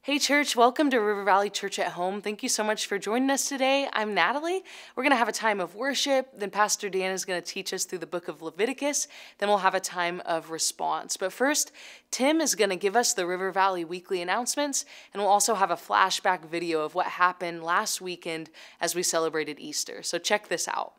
Hey church, welcome to River Valley Church at Home. Thank you so much for joining us today. I'm Natalie. We're going to have a time of worship. Then Pastor Dan is going to teach us through the book of Leviticus. Then we'll have a time of response. But first, Tim is going to give us the River Valley weekly announcements, and we'll also have a flashback video of what happened last weekend as we celebrated Easter. So check this out.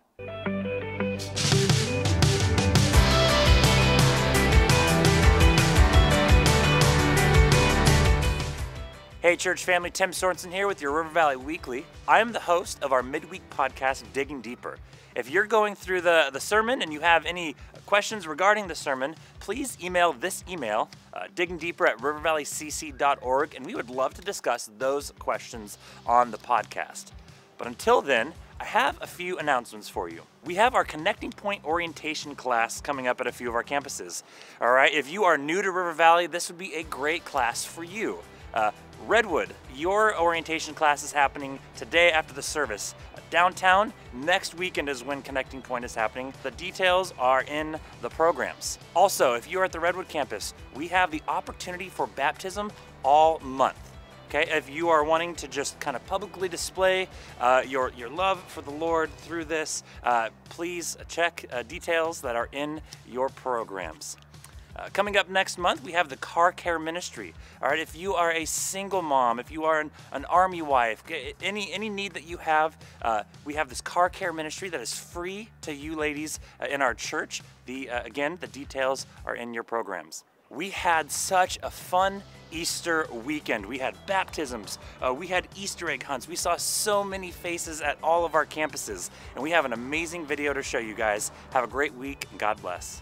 Hey church family, Tim Sorensen here with your River Valley Weekly. I am the host of our midweek podcast, Digging Deeper. If you're going through the sermon and you have any questions regarding the sermon, please email this email, diggingdeeper@rivervalleycc.org, and we would love to discuss those questions on the podcast. But until then, I have a few announcements for you. We have our Connecting Point orientation class coming up at a few of our campuses. All right, if you are new to River Valley, this would be a great class for you. Redwood, your orientation class is happening today after the service. Downtown, next weekend is when Connecting Point is happening. The details are in the programs. Also, if you're at the Redwood campus, we have the opportunity for baptism all month. Okay, if you are wanting to just kind of publicly display your love for the Lord through this, please check details that are in your programs. Coming up next month, we have the car care ministry. All right, if you are a single mom, if you are an army wife, any need that you have, we have this car care ministry that is free to you ladies in our church. Again, the details are in your programs. We had such a fun Easter weekend. We had baptisms, we had Easter egg hunts. We saw so many faces at all of our campuses, and we have an amazing video to show you guys. Have a great week, and God bless.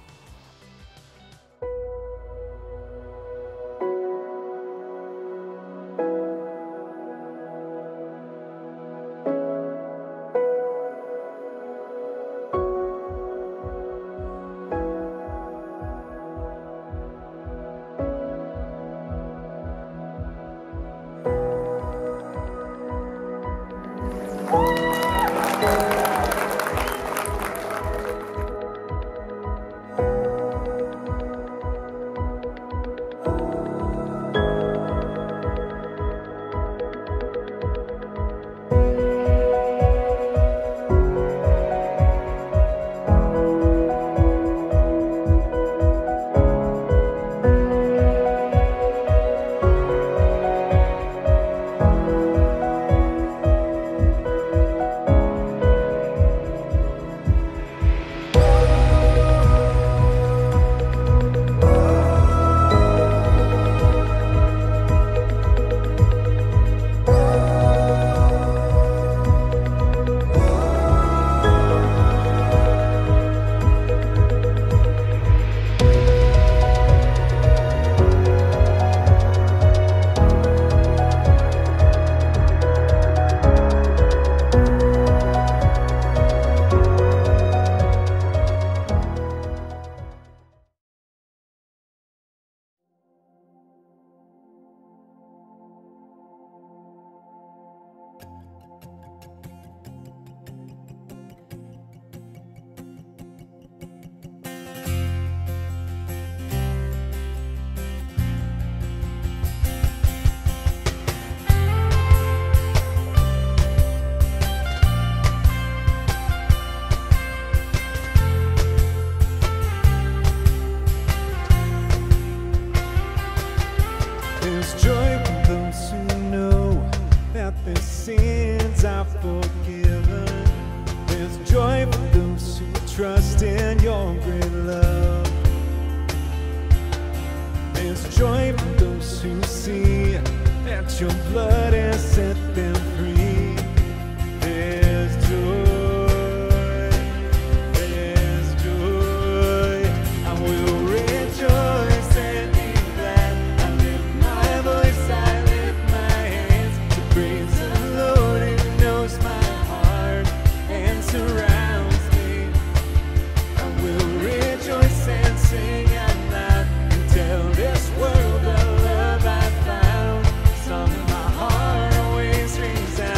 This world of love I found, some of my heart always rings out.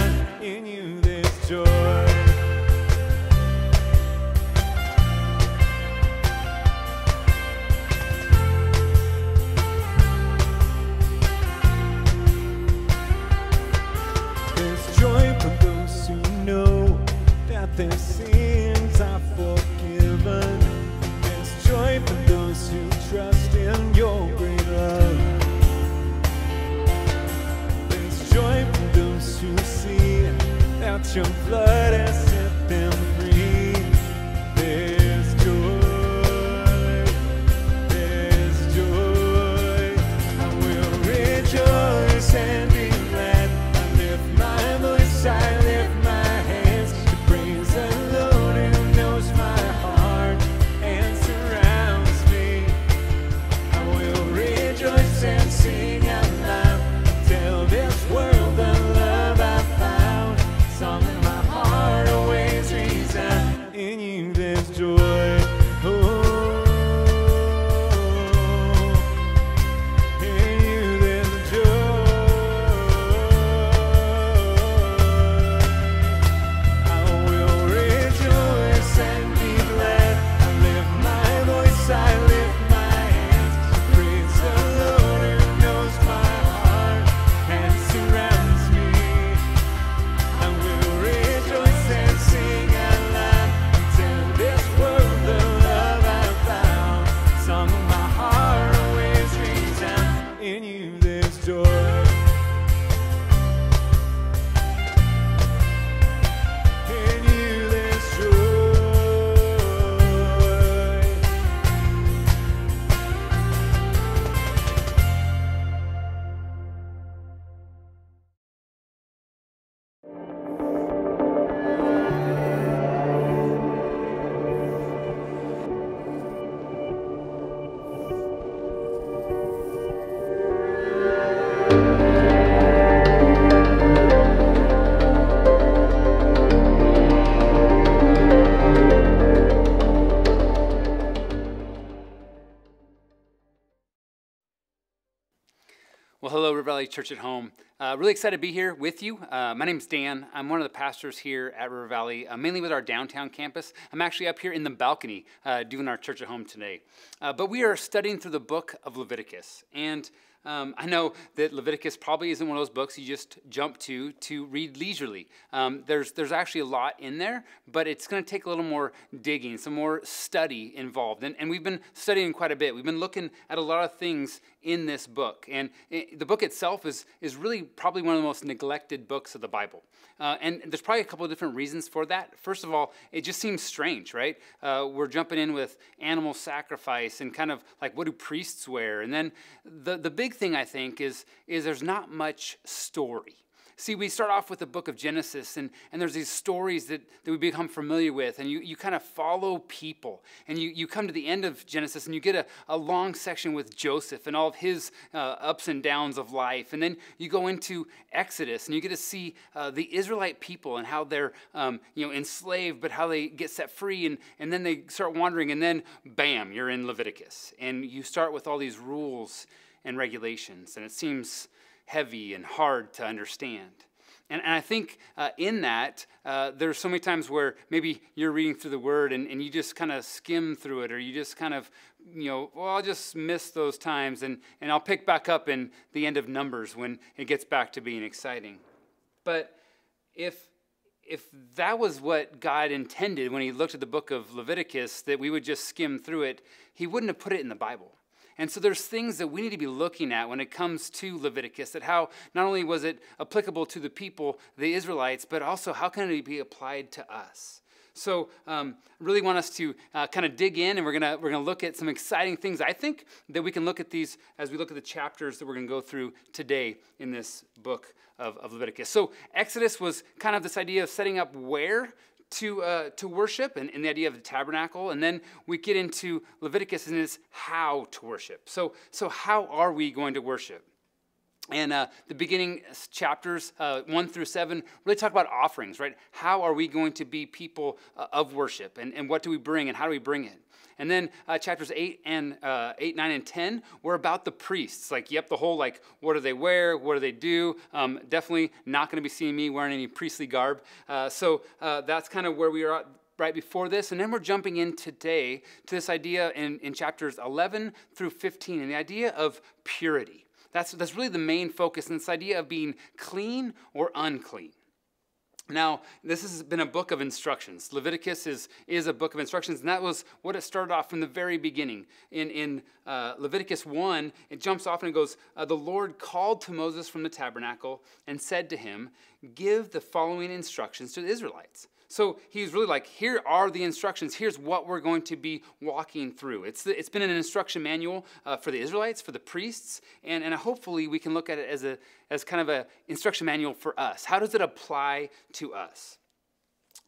their sins are forgiven. There's joy for those who trust in your great love. There's joy for those who see that your blood has set them free. There's joy, there's joy. I will rejoice and be glad. I lift my voice, I lift my hands to praise the Lord who knows my heart and surrounds me. I will rejoice and sing out loud, tell this world the love I found. Song in my heart always resound. In you there's joy. Oh, in you there's joy. I will rejoice and be glad. I lift my voice, I lift my hands. Praise the Lord who knows my heart and surrounds me. I will rejoice and sing out loud and tell this world the love I found. Song of my heart always rings out. In you there's joy. In you there's joy. Well, hello, River Valley Church at Home. Really excited to be here with you. My name's Dan. I'm one of the pastors here at River Valley, mainly with our downtown campus. I'm actually up here in the balcony doing our Church at Home today. But we are studying through the book of Leviticus. And I know that Leviticus probably isn't one of those books you just jump to read leisurely. There's actually a lot in there, but it's going to take a little more digging, some more study involved. And we've been studying quite a bit. We've been looking at a lot of things in this book. And the book itself is really probably one of the most neglected books of the Bible. And there's probably a couple of different reasons for that. First of all, it just seems strange, right? We're jumping in with animal sacrifice and kind of like, what do priests wear? And then the big thing, I think, is there's not much story. See, we start off with the book of Genesis, and there's these stories that we become familiar with, and you kind of follow people. And you come to the end of Genesis, and you get a long section with Joseph and all of his ups and downs of life. And then you go into Exodus, and you get to see the Israelite people and how they're enslaved, but how they get set free, and then they start wandering, and then, bam, you're in Leviticus. And you start with all these rules and regulations, and it seems heavy and hard to understand. And I think in that, there's so many times where maybe you're reading through the Word and you just kind of skim through it, or you just kind of, I'll just miss those times, and I'll pick back up in the end of Numbers when it gets back to being exciting. But if that was what God intended when he looked at the book of Leviticus, that we would just skim through it, he wouldn't have put it in the Bible. And so there's things that we need to be looking at when it comes to Leviticus, that how not only was it applicable to the people, the Israelites, but also how can it be applied to us? So really want us to kind of dig in, and we're gonna look at some exciting things. I think that we can look at these as we look at the chapters that we're going to go through today in this book of Leviticus. So Exodus was kind of this idea of setting up where to worship, and the idea of the tabernacle, and then we get into Leviticus and it's how to worship. So how are we going to worship? And the beginning chapters 1 through 7 really talk about offerings, right? How are we going to be people of worship, and what do we bring, and how do we bring it? And then chapters 8, 9, and 10 were about the priests. The whole, what do they wear? What do they do? Definitely not going to be seeing me wearing any priestly garb. So that's kind of where we are at right before this. And then we're jumping in today to this idea in chapters 11 through 15, and the idea of purity. That's really the main focus, in this idea of being clean or unclean. Now, this has been a book of instructions. Leviticus is a book of instructions, and that was what it started off from the very beginning. In Leviticus 1, it jumps off and it goes, the Lord called to Moses from the tabernacle and said to him, give the following instructions to the Israelites. So he's really like, here are the instructions. Here's what we're going to be walking through. It's been an instruction manual for the Israelites, for the priests, and hopefully we can look at it as kind of an instruction manual for us. How does it apply to us?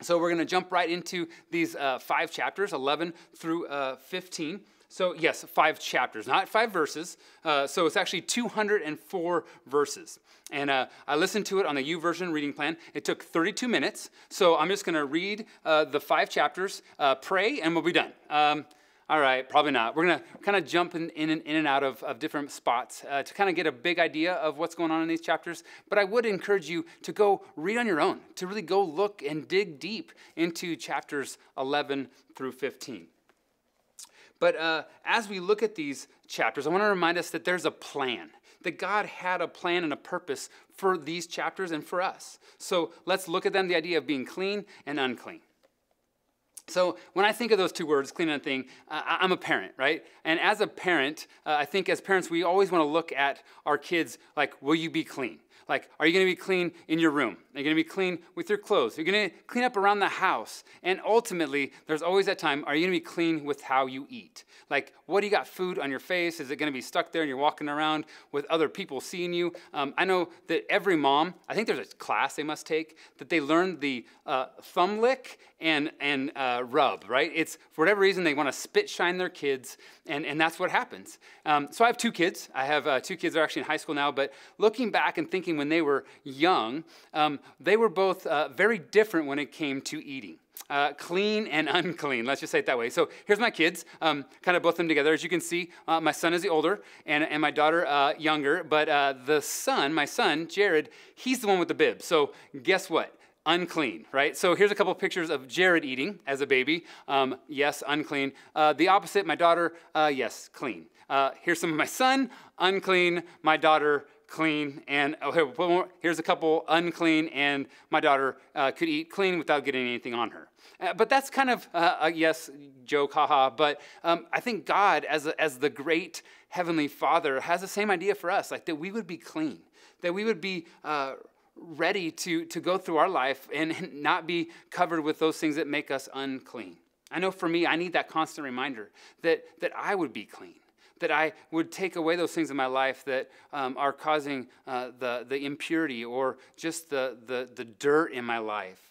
So we're going to jump right into these 5 chapters, 11 through 15. So yes, 5 chapters, not 5 verses. So it's actually 204 verses. And I listened to it on the YouVersion reading plan. It took 32 minutes. So I'm just going to read the 5 chapters, pray, and we'll be done. All right, probably not. We're going to kind of jump in and out of different spots to kind of get a big idea of what's going on in these chapters. But I would encourage you to go read on your own, to really go look and dig deep into chapters 11 through 15. But as we look at these chapters, I want to remind us that there's a plan, that God had a plan and a purpose for these chapters and for us. So let's look at them, the idea of being clean and unclean. So when I think of those 2 words, clean and unclean, I'm a parent, right? And as a parent, I think as parents, we always want to look at our kids like, will you be clean? Like, are you going to be clean in your room? Are you going to be clean with your clothes? Are you going to clean up around the house? And ultimately, there's always that time, are you going to be clean with how you eat? Like, what do you got food on your face? Is it going to be stuck there and you're walking around with other people seeing you? I know that every mom, I think there's a class they must take, that they learn the thumb lick and rub, right? It's, for whatever reason, they want to spit shine their kids, and that's what happens. So I have 2 kids. I have 2 kids that are actually in high school now, but looking back and thinking when they were young, they were both very different when it came to eating. Clean and unclean, let's just say it that way. So here's my kids, kind of both of them together. As you can see, my son is the older and my daughter younger, but my son, Jared, he's the one with the bib. So guess what? Unclean, right? So here's a couple of pictures of Jared eating as a baby. Yes, unclean. The opposite, my daughter, yes, clean. Here's some of my son, unclean, my daughter, clean, and here's a couple unclean, and my daughter could eat clean without getting anything on her. But that's kind of a yes joke, haha. But I think God, as the great heavenly Father, has the same idea for us, like that we would be clean, that we would be ready to go through our life and not be covered with those things that make us unclean. I know for me, I need that constant reminder that I would be clean, that I would take away those things in my life that are causing the impurity or just the dirt in my life.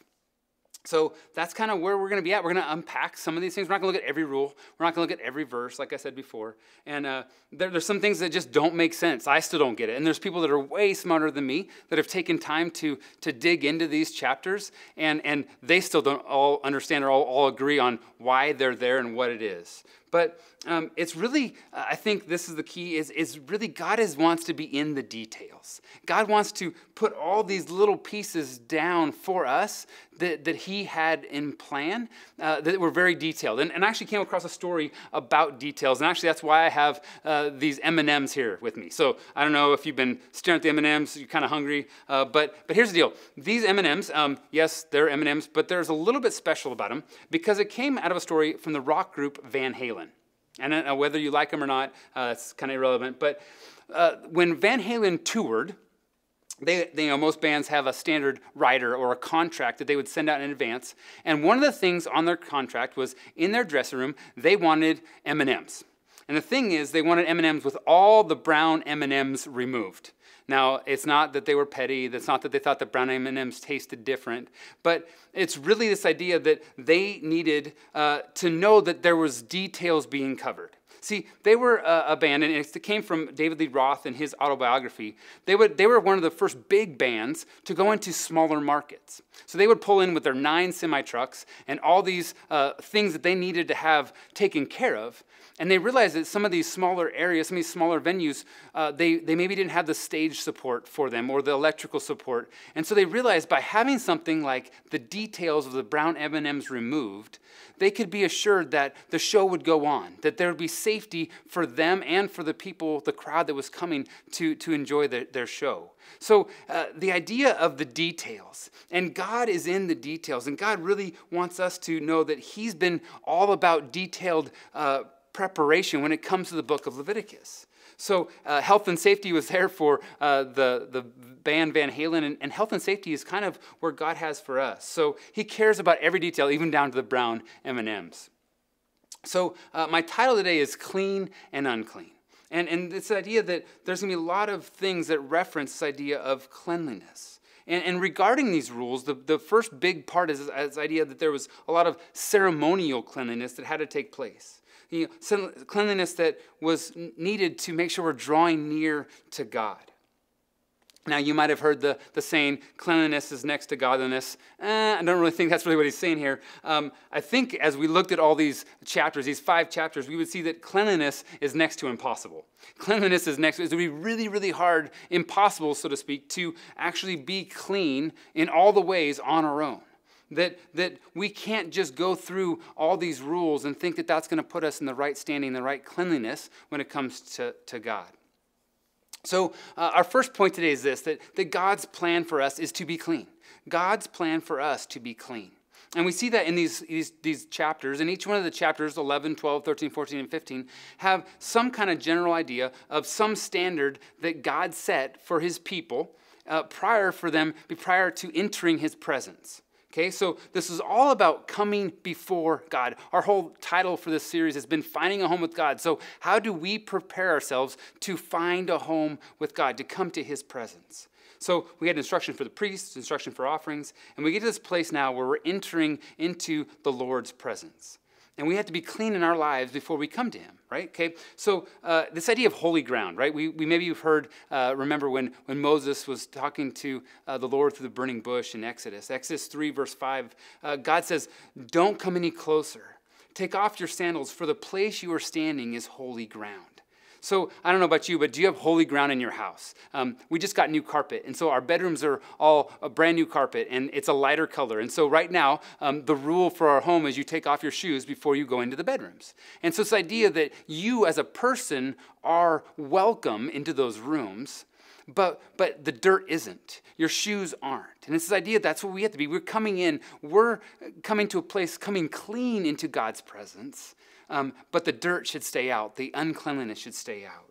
So that's kind of where we're going to be at. We're going to unpack some of these things. We're not going to look at every rule. We're not going to look at every verse, like I said before. And there's some things that just don't make sense. I still don't get it. And there's people that are way smarter than me that have taken time to dig into these chapters, and they still don't all understand or all agree on why they're there and what it is. But it's really, I think this is the key, is really God wants to be in the details. God wants to put all these little pieces down for us that he had in plan that were very detailed. And I actually came across a story about details. And actually, that's why I have these M&Ms here with me. So I don't know if you've been staring at the M&Ms, you're kind of hungry. But here's the deal. These M&Ms, yes, they're M&Ms, but there's a little bit special about them because it came out of a story from the rock group Van Halen. And whether you like them or not, that's kind of irrelevant. But when Van Halen toured, most bands have a standard rider or a contract that they would send out in advance. And one of the things on their contract was in their dressing room, they wanted M&Ms. And the thing is, they wanted M&Ms with all the brown M&Ms removed. Now, it's not that they were petty. It's not that they thought that brown M&Ms tasted different. But it's really this idea that they needed to know that there was details being covered. See, they were a band, and it came from David Lee Roth in his autobiography. They were one of the first big bands to go into smaller markets. So they would pull in with their 9 semi-trucks and all these things that they needed to have taken care of. And they realized that some of these smaller areas, some of these smaller venues, they maybe didn't have the stage support for them or the electrical support. And so they realized by having something like the details of the brown M&Ms removed, they could be assured that the show would go on, that there would be safety for them and for the people, the crowd that was coming to enjoy their show. So the idea of the details, and God is in the details, and God really wants us to know that he's been all about detailed preparation when it comes to the book of Leviticus. So health and safety was there for the band Van Halen, and health and safety is kind of where God has for us. So he cares about every detail, even down to the brown M&Ms. So my title today is Clean and Unclean. And this idea that there's going to be a lot of things that reference this idea of cleanliness. And regarding these rules, the first big part is this idea that there was a lot of ceremonial cleanliness that had to take place. Cleanliness that was needed to make sure we're drawing near to God. Now, you might have heard the saying, cleanliness is next to godliness. I don't really think that's really what he's saying here. I think as we looked at all these chapters, these 5 chapters, we would see that cleanliness is next to impossible. Cleanliness is next to, it would be really, really hard, impossible, so to speak, to actually be clean in all the ways on our own. That we can't just go through all these rules and think that that's going to put us in the right standing, the right cleanliness when it comes to God. So our first point today is this, that God's plan for us is to be clean. God's plan for us to be clean. And we see that in these chapters, and each one of the chapters, 11, 12, 13, 14, and 15, have some kind of general idea of some standard that God set for his people prior to entering his presence. Okay, so this is all about coming before God. Our whole title for this series has been Finding a Home with God. So how do we prepare ourselves to find a home with God, to come to his presence? So we had instruction for the priests, instruction for offerings, and we get to this place now where we're entering into the Lord's presence. And we have to be clean in our lives before we come to him, right? Okay, so this idea of holy ground, right? We maybe you've heard, remember when Moses was talking to the Lord through the burning bush in Exodus 3 verse 5, God says, don't come any closer. Take off your sandals, for the place you are standing is holy ground. So I don't know about you, but do you have holy ground in your house? We just got new carpet, and so our bedrooms are all a brand new carpet, and it's a lighter color. And so right now, the rule for our home is you take off your shoes before you go into the bedrooms. And so this idea that you as a person are welcome into those rooms, but the dirt isn't. Your shoes aren't. And it's this idea that's what we have to be. We're coming to a place, coming clean into God's presence. But the dirt should stay out. The uncleanliness should stay out.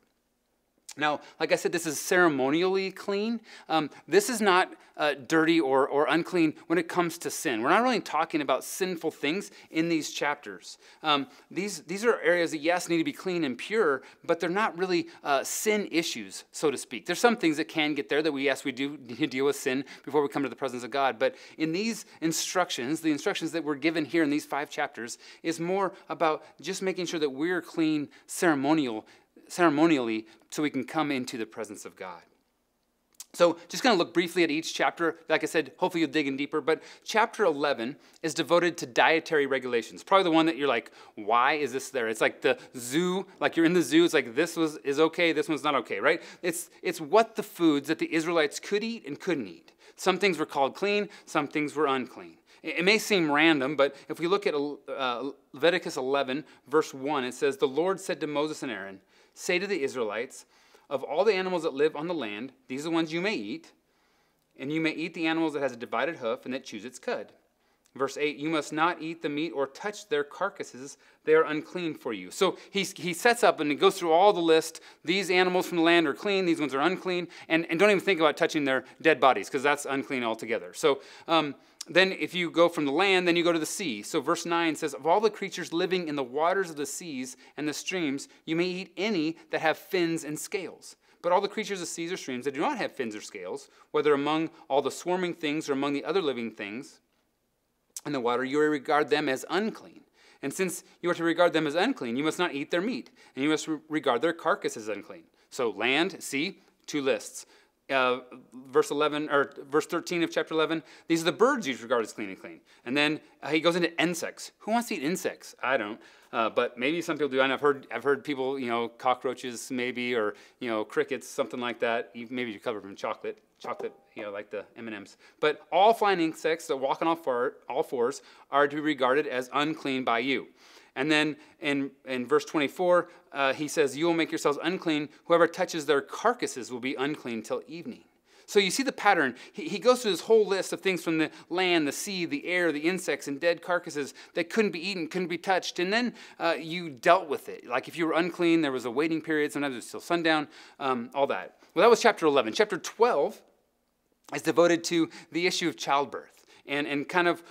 Now, like I said, this is ceremonially clean. This is not dirty or unclean when it comes to sin. We're not really talking about sinful things in these chapters. These are areas that, yes, need to be clean and pure, but they're not really sin issues, so to speak. There's some things that can get there that we do need to deal with sin before we come to the presence of God. But in these instructions, the instructions that we're given here in these 5 chapters is more about just making sure that we're clean ceremonially so we can come into the presence of God. So just going to look briefly at each chapter. Like I said, hopefully you'll dig in deeper. But chapter 11 is devoted to dietary regulations. Probably the one that you're like, why is this there? It's like the zoo, like you're in the zoo. It's like this is okay, this one's not okay, right? It's what the foods that the Israelites could eat and couldn't eat. Some things were called clean, some things were unclean. It may seem random, but if we look at Leviticus 11, verse 1, it says, the Lord said to Moses and Aaron, say to the Israelites, of all the animals that live on the land, these are the ones you may eat, and you may eat the animals that has a divided hoof and that chews its cud. Verse 8, you must not eat the meat or touch their carcasses. They are unclean for you. So he sets up and he goes through all the list. These animals from the land are clean. These ones are unclean. And don't even think about touching their dead bodies because that's unclean altogether. So then if you go from the land, then you go to the sea. So verse 9 says, of all the creatures living in the waters of the seas and the streams, you may eat any that have fins and scales. But all the creatures of seas or streams that do not have fins or scales, whether among all the swarming things or among the other living things in the water, you are to regard them as unclean. And since you are to regard them as unclean, you must not eat their meat, and you must regard their carcass as unclean. So land, sea, 2 lists. Verse 13 of chapter 11, these are the birds you regard as clean and clean. And then he goes into insects. Who wants to eat insects? I don't. But maybe some people do. And I've heard people, cockroaches maybe, or, crickets, something like that. Maybe you cover them in chocolate. chocolate, like the M&Ms. But all flying insects that walk on all fours are to be regarded as unclean by you. And then in verse 24, he says, you will make yourselves unclean. Whoever touches their carcasses will be unclean till evening. So you see the pattern. He goes through this whole list of things from the land, the sea, the air, the insects, and dead carcasses that couldn't be eaten, couldn't be touched. And then you dealt with it. Like if you were unclean, there was a waiting period. Sometimes it was till sundown, all that. Well, that was chapter 11. Chapter 12 is devoted to the issue of childbirth. And kind of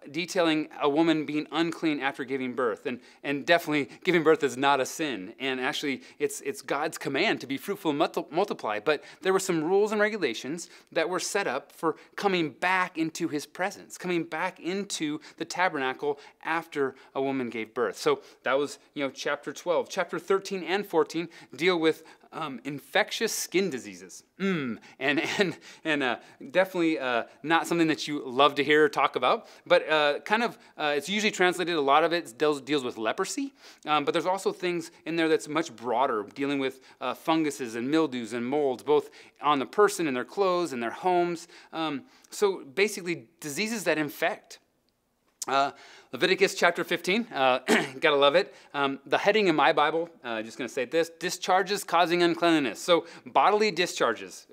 detailing a woman being unclean after giving birth. And definitely giving birth is not a sin. And actually, it's God's command to be fruitful and multiply. But there were some rules and regulations that were set up for coming back into his presence, coming back into the tabernacle after a woman gave birth. So that was, chapter 12. Chapter 13 and 14 deal with infectious skin diseases. And definitely not something that you love to hear or talk about, but it's usually translated, a lot of it deals with leprosy, but there's also things in there that's much broader, dealing with funguses and mildews and molds, both on the person and their clothes and their homes. So basically diseases that infect. Leviticus chapter 15, gotta love it. The heading in my Bible, just gonna say this, discharges causing uncleanliness. So bodily discharges,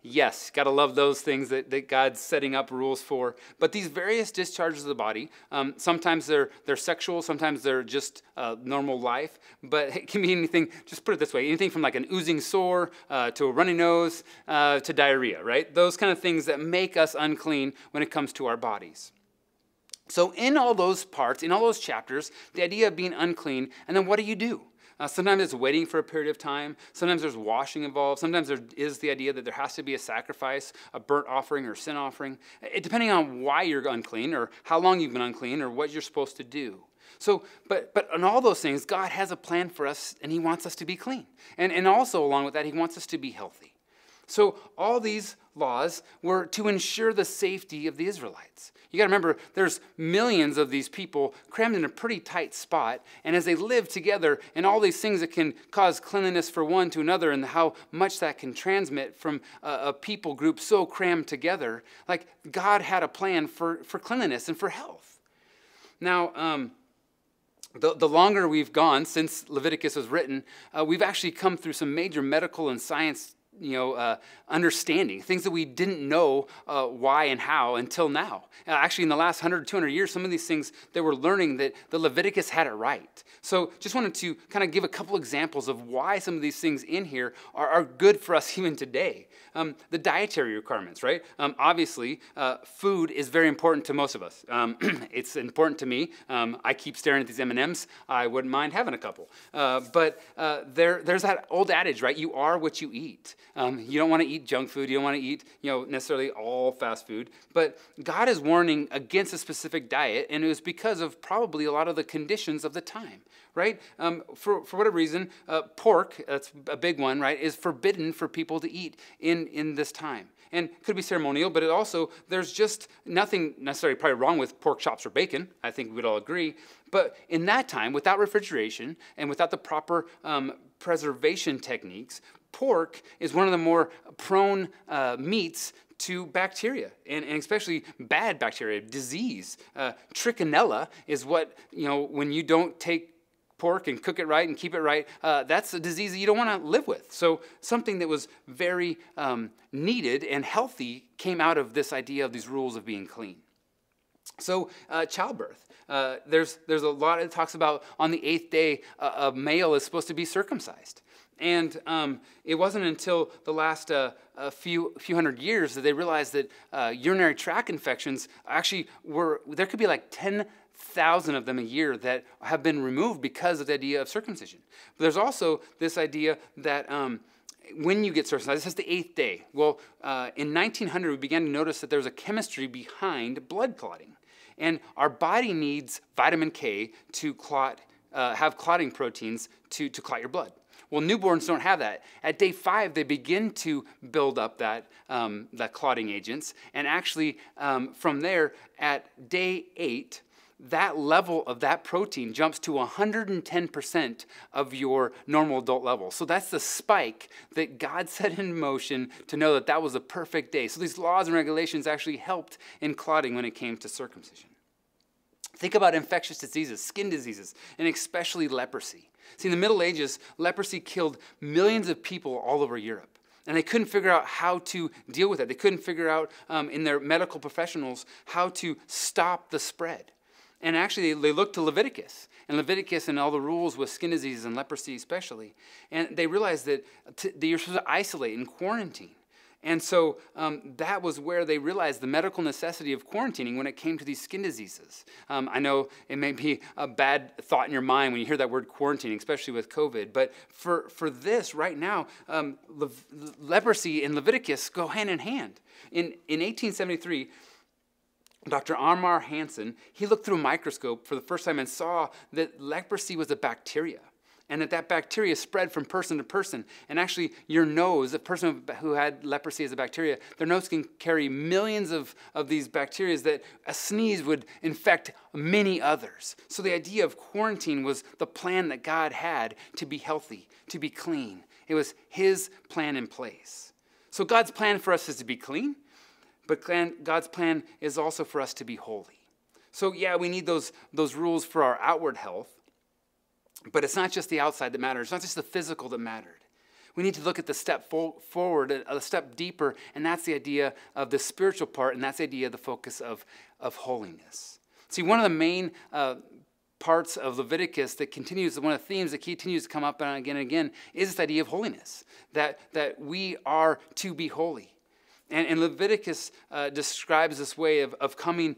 yes, gotta love those things that God's setting up rules for. But these various discharges of the body, sometimes they're sexual, sometimes they're just normal life, but it can be anything, just put it this way, anything from like an oozing sore to a runny nose to diarrhea, right? Those kind of things that make us unclean when it comes to our bodies. So in all those parts, in all those chapters, the idea of being unclean, and then what do? Sometimes it's waiting for a period of time. Sometimes there's washing involved. Sometimes there is the idea that there has to be a sacrifice, a burnt offering or sin offering, depending on why you're unclean or how long you've been unclean or what you're supposed to do. So, but on all those things, God has a plan for us, and he wants us to be clean. And also along with that, he wants us to be healthy. So all these laws were to ensure the safety of the Israelites. You got to remember, there's millions of these people crammed in a pretty tight spot, and as they live together, and all these things that can cause cleanliness for one to another, and how much that can transmit from a people group so crammed together, like God had a plan for cleanliness and for health. Now, the longer we've gone since Leviticus was written, we've actually come through some major medical and science understanding, things that we didn't know why and how until now. Actually, in the last 100 or 200 years, some of these things that we're learning that the Leviticus had it right. So just wanted to kind of give a couple examples of why some of these things in here are good for us even today. The dietary requirements, right? Obviously, food is very important to most of us. It's important to me. I keep staring at these M&Ms. I wouldn't mind having a couple. But there's that old adage, right? You are what you eat. You don't want to eat junk food. You don't want to eat, necessarily all fast food. But God is warning against a specific diet, and it was because of probably a lot of the conditions of the time, right? For whatever reason, pork, that's a big one, right, is forbidden for people to eat in this time. And could be ceremonial, but it also, there's just nothing necessarily probably wrong with pork chops or bacon. I think we'd all agree. But in that time, without refrigeration and without the proper preservation techniques, pork is one of the more prone meats to bacteria, and especially bad bacteria, disease. Trichinella is what, when you don't take pork and cook it right and keep it right, that's a disease that you don't want to live with. So something that was very needed and healthy came out of this idea of these rules of being clean. So childbirth. There's a lot it talks about on the 8th day, a male is supposed to be circumcised. And it wasn't until the last a few hundred years that they realized that urinary tract infections actually there could be like 10,000 of them a year that have been removed because of the idea of circumcision. But there's also this idea that when you get circumcised, this is the 8th day. Well, in 1900, we began to notice that there's a chemistry behind blood clotting. And our body needs vitamin K to have clotting proteins to clot your blood. Well, newborns don't have that. At day 5, they begin to build up that clotting agents. And actually, from there, at day 8, that level of that protein jumps to 110% of your normal adult level. So that's the spike that God set in motion to know that that was a perfect day. So these laws and regulations actually helped in clotting when it came to circumcision. Think about infectious diseases, skin diseases, and especially leprosy. See, in the Middle Ages, leprosy killed millions of people all over Europe. And they couldn't figure out how to deal with it. They couldn't figure out in their medical professionals how to stop the spread. And actually, they looked to Leviticus. And Leviticus and all the rules with skin diseases and leprosy especially. And they realized that you're supposed to isolate and quarantine. And so that was where they realized the medical necessity of quarantining when it came to these skin diseases. I know it may be a bad thought in your mind when you hear that word quarantining, especially with COVID. But for this right now, leprosy and Leviticus go hand in hand. In 1873, Dr. Amar Hansen, he looked through a microscope for the first time and saw that leprosy was a bacteria. And that bacteria spread from person to person. And actually, your nose, a person who had leprosy as a bacteria, their nose can carry millions of these bacteria that a sneeze would infect many others. So the idea of quarantine was the plan that God had to be healthy, to be clean. It was his plan in place. So God's plan for us is to be clean, but God's plan is also for us to be holy. So yeah, we need those rules for our outward health. But it's not just the outside that matters. It's not just the physical that mattered. We need to look at the step forward, a step deeper, and that's the idea of the spiritual part, and that's the idea of the focus of holiness. See, one of the main parts of Leviticus that continues, one of the themes that continues to come up again and again, is this idea of holiness, that we are to be holy. And Leviticus describes this way of coming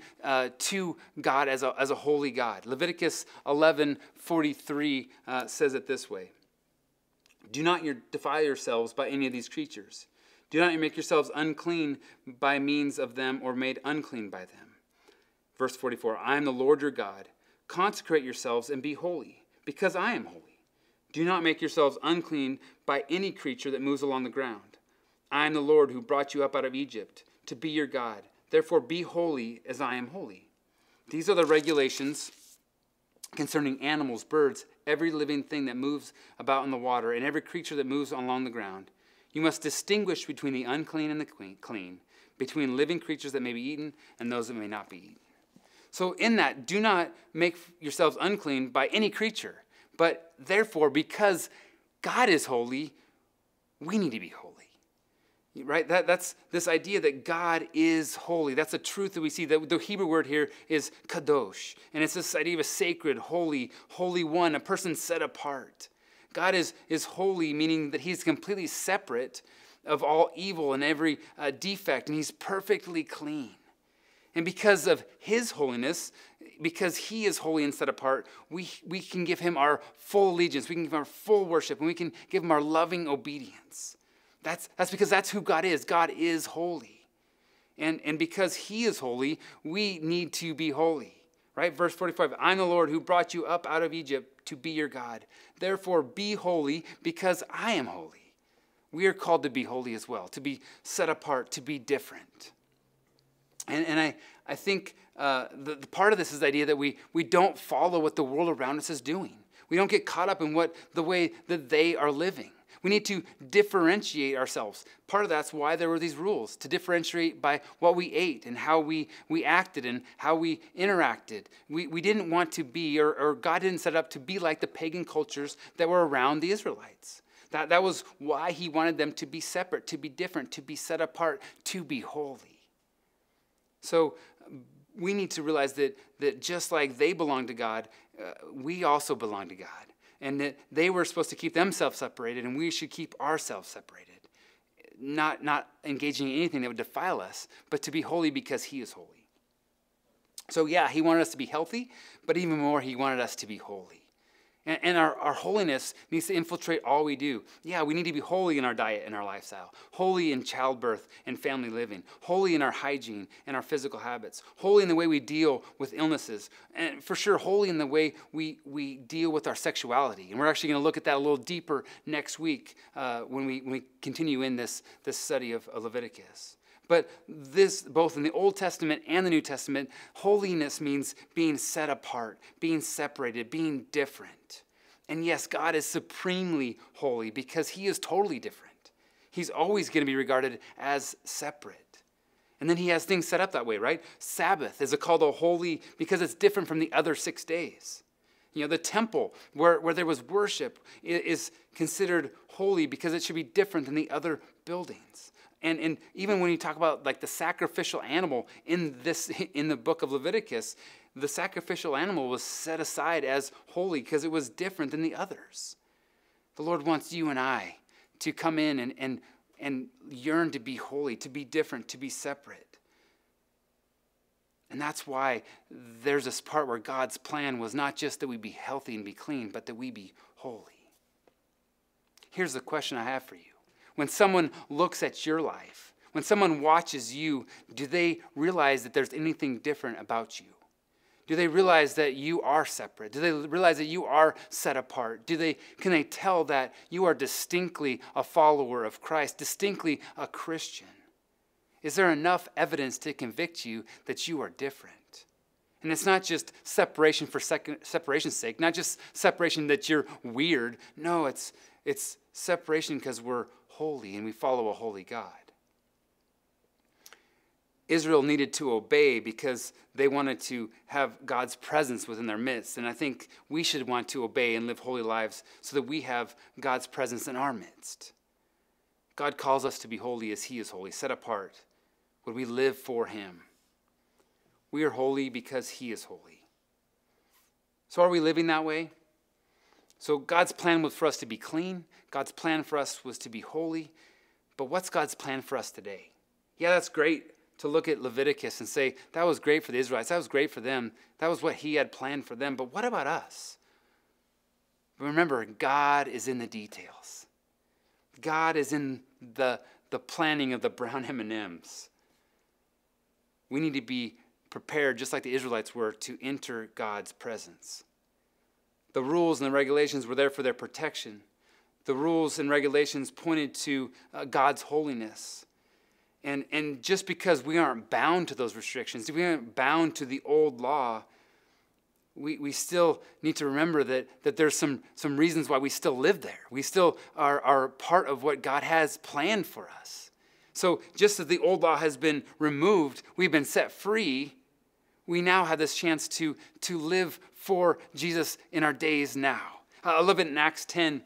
to God as a holy God. Leviticus 11:43 says it this way. Do not defile yourselves by any of these creatures. Do not make yourselves unclean by means of them or made unclean by them. Verse 44, I am the Lord your God. Consecrate yourselves and be holy, because I am holy. Do not make yourselves unclean by any creature that moves along the ground. I am the Lord who brought you up out of Egypt to be your God. Therefore be holy as I am holy. These are the regulations concerning animals, birds, every living thing that moves about in the water, and every creature that moves along the ground. You must distinguish between the unclean and the clean, between living creatures that may be eaten and those that may not be eaten. So in that, do not make yourselves unclean by any creature, but therefore, because God is holy, we need to be holy. Right? That's this idea that God is holy. That's a truth that we see. The Hebrew word here is kadosh. And it's this idea of a sacred, holy one, a person set apart. God is holy, meaning that he's completely separate of all evil and every defect, and he's perfectly clean. And because of his holiness, because he is holy and set apart, we can give him our full allegiance. We can give him our full worship, and we can give him our loving obedience. That's because that's who God is. God is holy. And because he is holy, we need to be holy. Right? Verse 45, I'm the Lord who brought you up out of Egypt to be your God. Therefore be holy because I am holy. We are called to be holy as well, to be set apart, to be different. And I think the part of this is the idea that we don't follow what the world around us is doing. We don't get caught up in the way that they are living. We need to differentiate ourselves. Part of that's why there were these rules, to differentiate by what we ate and how we acted and how we interacted. We didn't want to be, or God didn't set up to be like the pagan cultures that were around the Israelites. That was why he wanted them to be separate, to be different, to be set apart, to be holy. So we need to realize that just like they belong to God, we also belong to God. And that they were supposed to keep themselves separated, and we should keep ourselves separated. Not engaging in anything that would defile us, but to be holy because he is holy. So yeah, he wanted us to be healthy, but even more, he wanted us to be holy. And our holiness needs to infiltrate all we do. Yeah, we need to be holy in our diet and our lifestyle, holy in childbirth and family living, holy in our hygiene and our physical habits, holy in the way we deal with illnesses, and for sure, holy in the way we deal with our sexuality. And we're actually going to look at that a little deeper next week when we continue in this study of Leviticus. But this, both in the Old Testament and the New Testament, holiness means being set apart, being separated, being different. And yes, God is supremely holy because he is totally different. He's always going to be regarded as separate. And then he has things set up that way, right? Sabbath is called a holy because it's different from the other 6 days. You know, the temple where there was worship is considered holy because it should be different than the other buildings. And even when you talk about like the sacrificial animal in the book of Leviticus, the sacrificial animal was set aside as holy because it was different than the others. The Lord wants you and I to come in and yearn to be holy, to be different, to be separate. And that's why there's this part where God's plan was not just that we be healthy and be clean, but that we be holy. Here's the question I have for you. When someone looks at your life, when someone watches you, do they realize that there's anything different about you? Do they realize that you are separate? Do they realize that you are set apart? Can they tell that you are distinctly a follower of Christ, distinctly a Christian? Is there enough evidence to convict you that you are different? And it's not just separation for separation's sake, not just separation that you're weird. No, it's separation because we're holy and we follow a holy God. Israel needed to obey because they wanted to have God's presence within their midst. And I think we should want to obey and live holy lives so that we have God's presence in our midst. God calls us to be holy as he is holy, set apart. Would we live for him? We are holy because he is holy. So are we living that way? So God's plan was for us to be clean. God's plan for us was to be holy. But what's God's plan for us today? Yeah, that's great to look at Leviticus and say, that was great for the Israelites. That was great for them. That was what he had planned for them. But what about us? Remember, God is in the details. God is in the planning of the brown M&Ms. We need to be prepared, just like the Israelites were, to enter God's presence. The rules and the regulations were there for their protection. The rules and regulations pointed to God's holiness. And just because we aren't bound to those restrictions, we aren't bound to the old law, we still need to remember that there's some reasons why we still live there. We still are part of what God has planned for us. So just as the old law has been removed, we've been set free, we now have this chance to live for Jesus in our days now. I love it in Acts 10,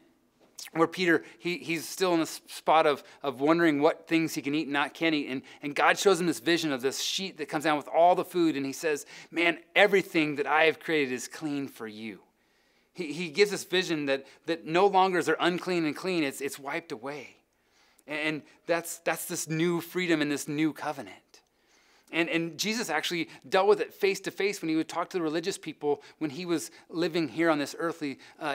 where Peter, he's still in the spot of wondering what things he can eat and can't eat. And God shows him this vision of this sheet that comes down with all the food. And he says, man, everything that I have created is clean for you. He gives this vision that no longer is there unclean and clean. It's wiped away. And that's this new freedom and this new covenant. And Jesus actually dealt with it face to face when he would talk to the religious people when he was living here on this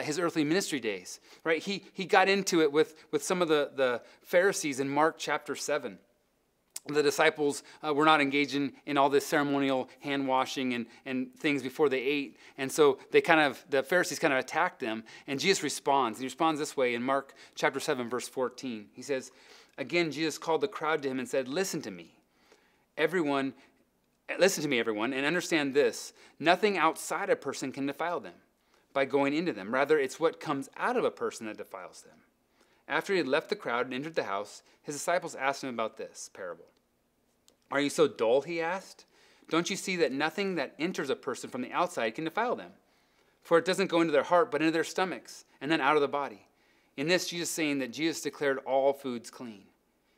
his earthly ministry days. Right? He got into it with some of the Pharisees in Mark chapter 7. The disciples were not engaging in all this ceremonial hand washing and things before they ate. And so the Pharisees kind of attacked them. And Jesus responds. He responds this way in Mark chapter 7, verse 14. He says, again, Jesus called the crowd to him and said, listen to me, everyone, and understand this. Nothing outside a person can defile them by going into them. Rather, it's what comes out of a person that defiles them. After he had left the crowd and entered the house, his disciples asked him about this parable. Are you so dull, he asked? Don't you see that nothing that enters a person from the outside can defile them? For it doesn't go into their heart, but into their stomachs, and then out of the body. In this, Jesus saying that Jesus declared all foods clean.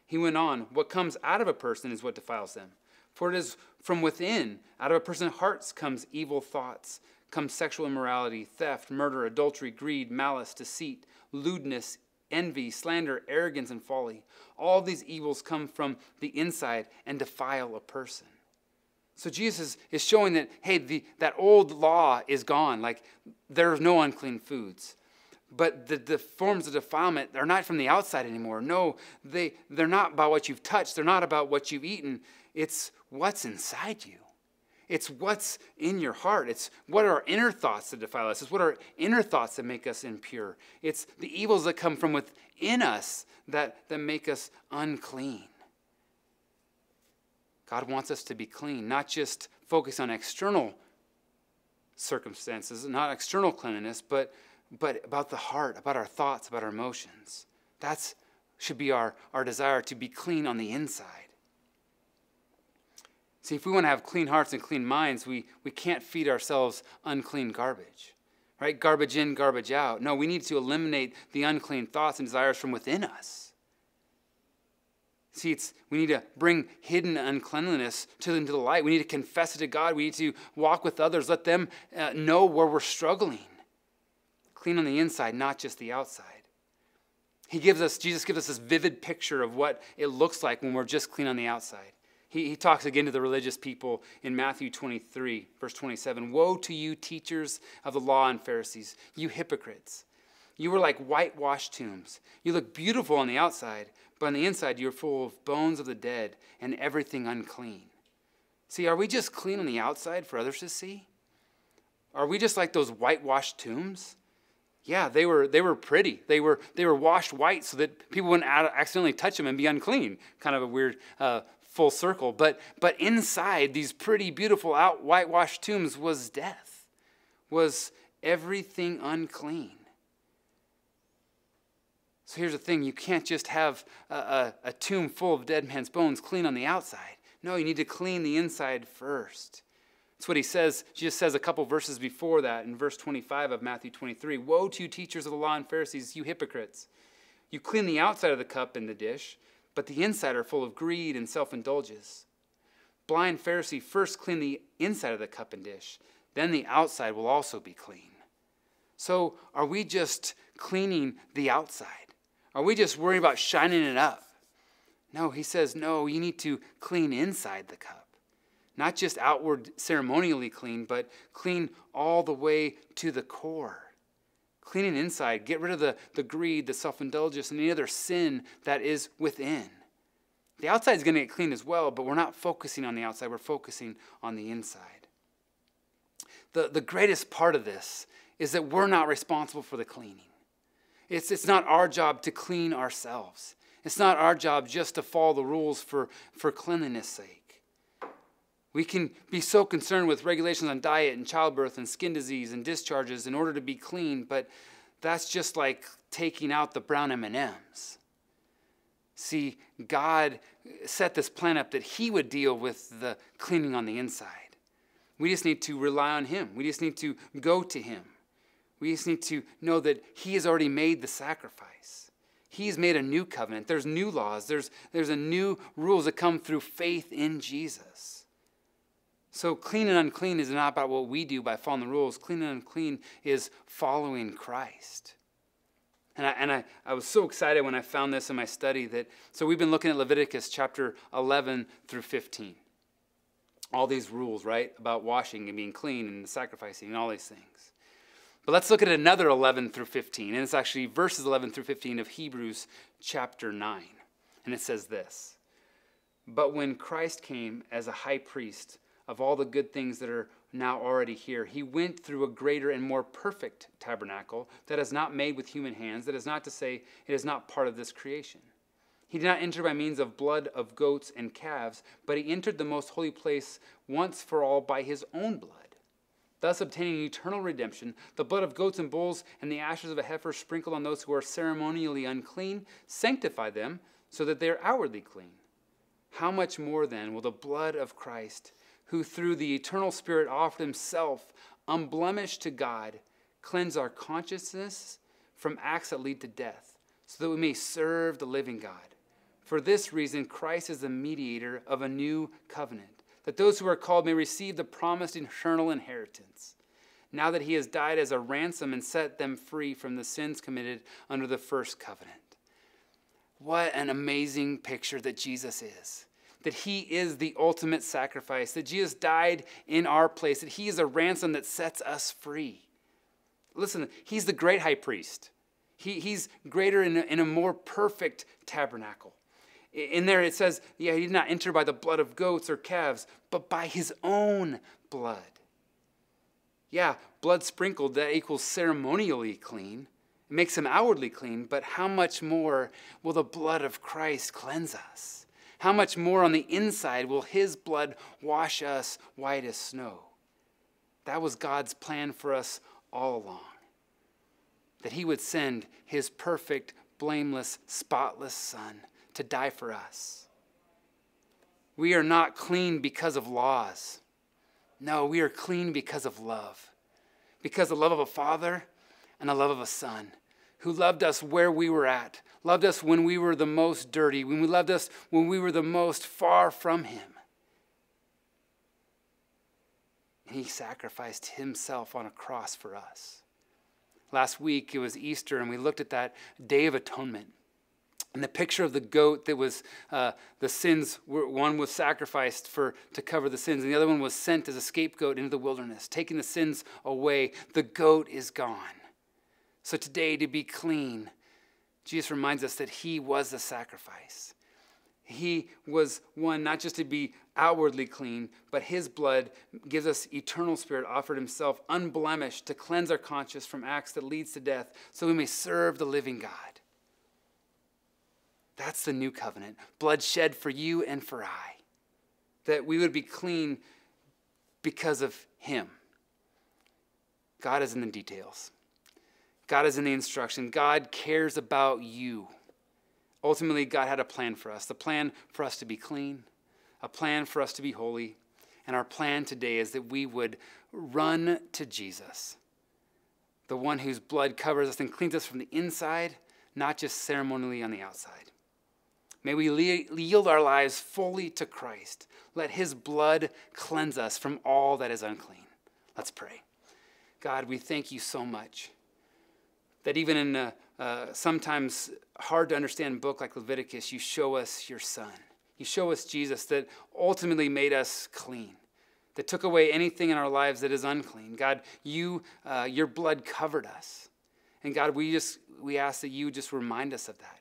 He went on, what comes out of a person is what defiles them. For it is from within, out of a person's hearts comes evil thoughts, comes sexual immorality, theft, murder, adultery, greed, malice, deceit, lewdness, envy, slander, arrogance, and folly. All these evils come from the inside and defile a person. So Jesus is showing that, hey, that old law is gone. Like, there's no unclean foods. But the forms of defilement, they're not from the outside anymore. No, they're not about what you've touched. They're not about what you've eaten. It's what's inside you. It's what's in your heart. It's what are our inner thoughts that defile us. It's what are inner thoughts that make us impure. It's the evils that come from within us that make us unclean. God wants us to be clean, not just focus on external circumstances, not external cleanliness, but about the heart, about our thoughts, about our emotions. That should be our desire, to be clean on the inside. See, if we want to have clean hearts and clean minds, we can't feed ourselves unclean garbage, right? Garbage in, garbage out. No, we need to eliminate the unclean thoughts and desires from within us. See, we need to bring hidden uncleanliness into the light. We need to confess it to God. We need to walk with others. Let them know where we're struggling. Clean on the inside, not just the outside. Jesus gives us this vivid picture of what it looks like when we're just clean on the outside. He talks again to the religious people in Matthew 23, verse 27. Woe to you, teachers of the law and Pharisees, you hypocrites. You were like whitewashed tombs. You look beautiful on the outside, but on the inside you're full of bones of the dead and everything unclean. See, are we just clean on the outside for others to see? Are we just like those whitewashed tombs? Yeah, they were pretty. They were washed white so that people wouldn't accidentally touch them and be unclean. Kind of a weird full circle. But inside these pretty, beautiful, whitewashed tombs was death, was everything unclean. So here's the thing. You can't just have a tomb full of dead man's bones clean on the outside. No, you need to clean the inside first. That's what he says. Jesus says a couple verses before that in verse 25 of Matthew 23. Woe to you, teachers of the law and Pharisees, you hypocrites. You clean the outside of the cup and the dish, but the inside are full of greed and self-indulgence. Blind Pharisee, first clean the inside of the cup and dish, then the outside will also be clean. So are we just cleaning the outside? Are we just worried about shining it up? No, he says, no, you need to clean inside the cup. Not just outward ceremonially clean, but clean all the way to the core. Cleaning inside, get rid of the greed, the self-indulgence, and any other sin that is within. The outside is going to get clean as well, but we're not focusing on the outside, we're focusing on the inside. The greatest part of this is that we're not responsible for the cleaning. It's not our job to clean ourselves. It's not our job just to follow the rules for cleanliness' sake. We can be so concerned with regulations on diet and childbirth and skin disease and discharges in order to be clean, but that's just like taking out the brown M&Ms. See, God set this plan up that he would deal with the cleaning on the inside. We just need to rely on him. We just need to go to him. We just need to know that he has already made the sacrifice. He's made a new covenant. There's new laws. There's a new rules that come through faith in Jesus. So clean and unclean is not about what we do by following the rules. Clean and unclean is following Christ. And I was so excited when I found this in my study so we've been looking at Leviticus chapter 11 through 15. All these rules, right, about washing and being clean and sacrificing and all these things. But let's look at another 11 through 15. And it's actually verses 11 through 15 of Hebrews chapter 9. And it says this. But when Christ came as a high priest of all the good things that are now already here, he went through a greater and more perfect tabernacle that is not made with human hands. That is not to say it is not part of this creation. He did not enter by means of blood of goats and calves, but he entered the most holy place once for all by his own blood, thus obtaining eternal redemption. The blood of goats and bulls and the ashes of a heifer sprinkled on those who are ceremonially unclean sanctify them so that they are outwardly clean. How much more then will the blood of Christ, who through the eternal Spirit offered himself unblemished to God, cleanse our consciousness from acts that lead to death, so that we may serve the living God. For this reason, Christ is the mediator of a new covenant, that those who are called may receive the promised eternal inheritance, now that he has died as a ransom and set them free from the sins committed under the first covenant. What an amazing picture that Jesus is. That he is the ultimate sacrifice, that Jesus died in our place, that he is a ransom that sets us free. Listen, he's the great high priest. He's greater in a more perfect tabernacle. In there it says, he did not enter by the blood of goats or calves, but by his own blood. Yeah, blood sprinkled, that equals ceremonially clean. It makes him outwardly clean, but how much more will the blood of Christ cleanse us? how much more on the inside will his blood wash us white as snow? That was God's plan for us all along. That he would send his perfect, blameless, spotless Son to die for us. We are not clean because of laws. No, we are clean because of love. Because of the love of a Father and the love of a Son who loved us where we were at, loved us when we were the most dirty, loved us when we were the most far from him. And he sacrificed himself on a cross for us. Last week, it was Easter, and we looked at that Day of Atonement. And the picture of the goat that was the sins, one was sacrificed to cover the sins, and the other one was sent as a scapegoat into the wilderness, taking the sins away. The goat is gone. So today, to be clean, Jesus reminds us that he was the sacrifice. He was one not just to be outwardly clean, but his blood gives us eternal spirit, offered himself unblemished to cleanse our conscience from acts that leads to death, so we may serve the living God. That's the new covenant, blood shed for you and for I, that we would be clean because of him. God is in the details. God is in the instruction. God cares about you. Ultimately, God had a plan for us, the plan for us to be clean, a plan for us to be holy, and our plan today is that we would run to Jesus, the one whose blood covers us and cleans us from the inside, not just ceremonially on the outside. May we yield our lives fully to Christ. Let his blood cleanse us from all that is unclean. Let's pray. God, we thank you so much that even in a sometimes hard to understand book like Leviticus, you show us your Son. You show us Jesus that ultimately made us clean, that took away anything in our lives that is unclean. God, your blood covered us. And God, we ask that you just remind us of that.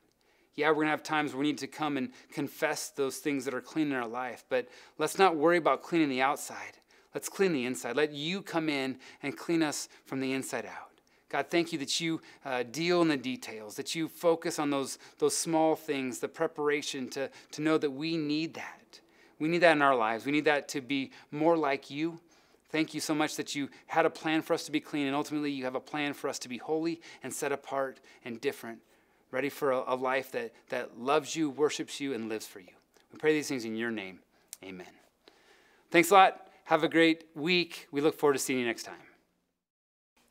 Yeah, we're going to have times where we need to come and confess those things that are clean in our life, but let's not worry about cleaning the outside. Let's clean the inside. Let you come in and clean us from the inside out. God, thank you that you deal in the details, that you focus on those small things, the preparation to know that we need that. We need that in our lives. We need that to be more like you. Thank you so much that you had a plan for us to be clean, and ultimately you have a plan for us to be holy and set apart and different, ready for a life that loves you, worships you, and lives for you. We pray these things in your name. Amen. Thanks a lot. Have a great week. We look forward to seeing you next time.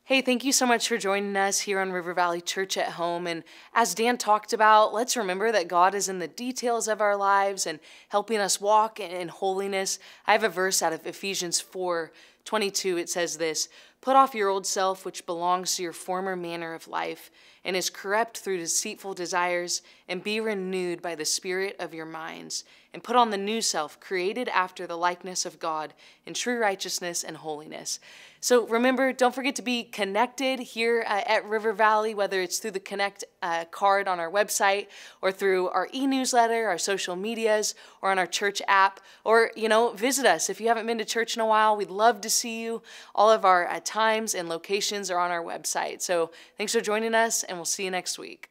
Hey, thank you so much for joining us here on River Valley Church at Home. And as Dan talked about, let's remember that God is in the details of our lives and helping us walk in holiness. I have a verse out of Ephesians 4:22. It says this: "Put off your old self, which belongs to your former manner of life and is corrupt through deceitful desires, and be renewed by the spirit of your minds. And put on the new self, created after the likeness of God in true righteousness and holiness." So remember, don't forget to be connected here at River Valley, whether it's through the Connect card on our website or through our e-newsletter, our social medias, or on our church app. Or, visit us. If you haven't been to church in a while, we'd love to see you. All of our times and locations are on our website. So thanks for joining us, and we'll see you next week.